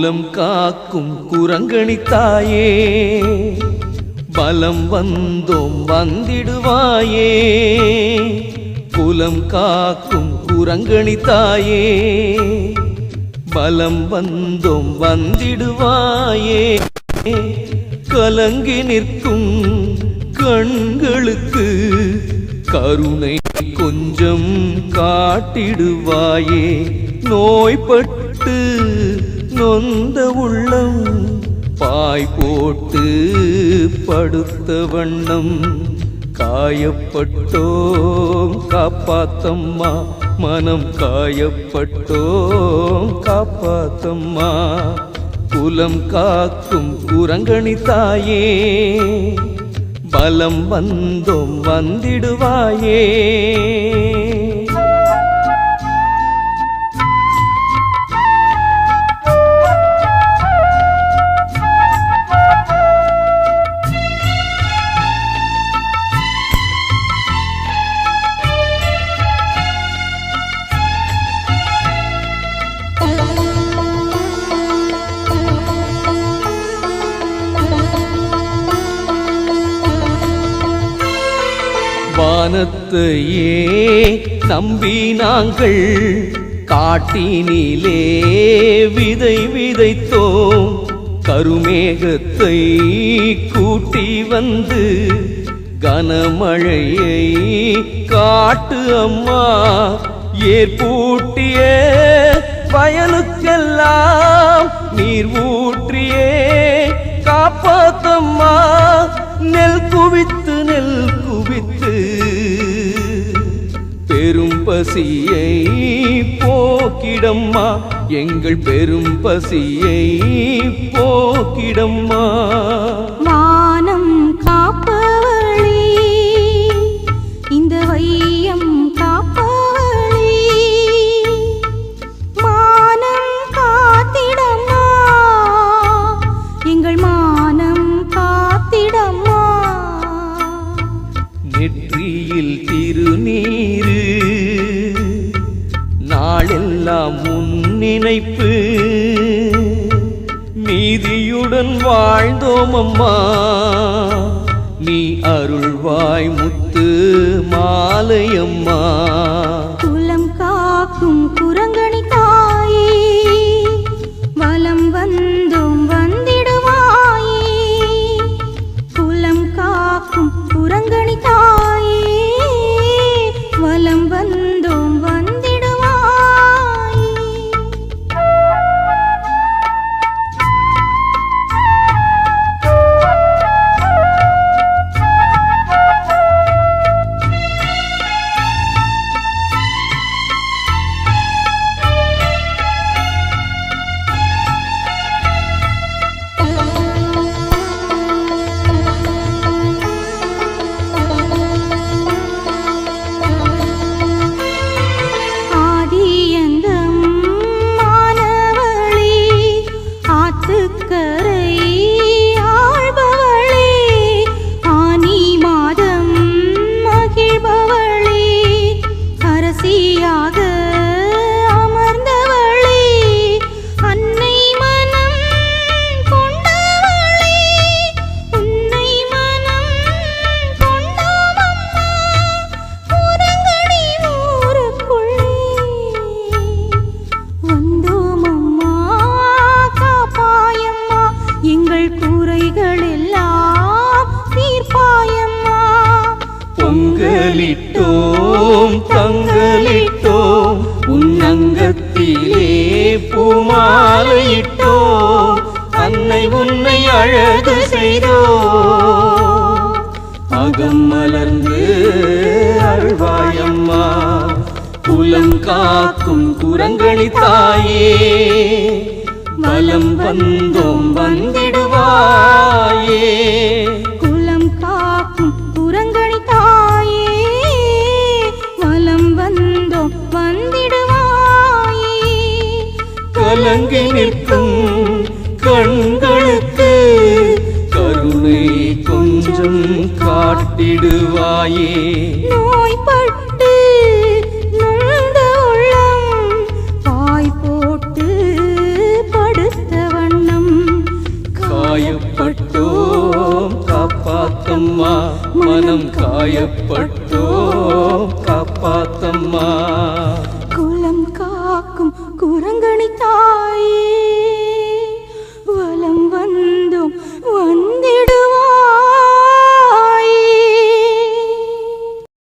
குலம் காக்கும் குரங்கணித்தாயே, பலம் வந்தோம் வந்திடுவாயே. குலம் காக்கும் குரங்கணித்தாயே, பலம் வந்தோம் வந்திடுவாயே. கலங்கி நிற்கும் கண்களுக்கு கருணை கொஞ்சம் காட்டிடுவாயே. நோய்பட்டு நொந்த உள்ளம் பாய் போட்டு படுத்த வண்ணம் காயப்பட்டோம் காப்பாத்தம்மா, மனம் காயப்பட்டோம் காப்பாத்தம்மா. குலம் காக்கும் குரங்கணித்தாயே, பலம் வந்தோம் வந்திடுவாயே. வானத்தையே நம்பி நாங்கள் காட்டினிலே விதை விதைத்தோம். கருமேகத்தை கூட்டி வந்து கனமழையை காட்டு அம்மா. ஏற்பூட்டிய வயலுக்கெல்லாம் நீர் ஊற்றியே காப்பாத்தம்மா. நெல் குவித்து நெல் குவித்து பெரும் பசியை போக்கிடம்மா, எங்கள் பெரும் பசியை போக்கிடம்மா. வானம் காப்பவளே, இந்த வையம் காப்பவளே, மானம் காத்திடம்மா, எங்கள் மானம் காத்திடம்மா. நெற்றியில் திருநீரு நாளெல்லாம் முன்னினைப்பு, நீதியுடன் வாழ்ந்தோம் அம்மா. நீ அருள்வாய் முத்து மாலையம்மா. குலம் காக்கும் குரங்கணித்தாயே, வலம் வந்தோம் வந்திடுவாயே. குலம் காக்கும் குரங்கணித்தாயே, வலம் வந்தோம் வந்திடுவாயே. பொங்கலிட்டோம் தங்கலிட்டோம், உன்னங்கத்திலே பூமாலையிட்டோம். அன்னை உன்னை அழகு செய்தோம், அகம் மலர்ந்து அருள்வாயம்மா. குலம் காக்கும் குரங்கணித்தாயே, வலம் வந்தோம் வந்திடுவாயே. குலம் காக்கும் குரங்கணித்தாயே, வலம் வந்தோம் வந்திடுவாயே. கலங்கி நிற்கும் கண்களுக்கு கருணை கொஞ்சம் காட்டிடுவாயே. நோய்பட்டு நொந்த உள்ளம் பாய் போட்டு படுத்தவன் காப்பாத்தம்மா மனம் காயப்பட்டோ காப்பாத்தம்மா குலம் காக்கும் குரங்கணி தாயே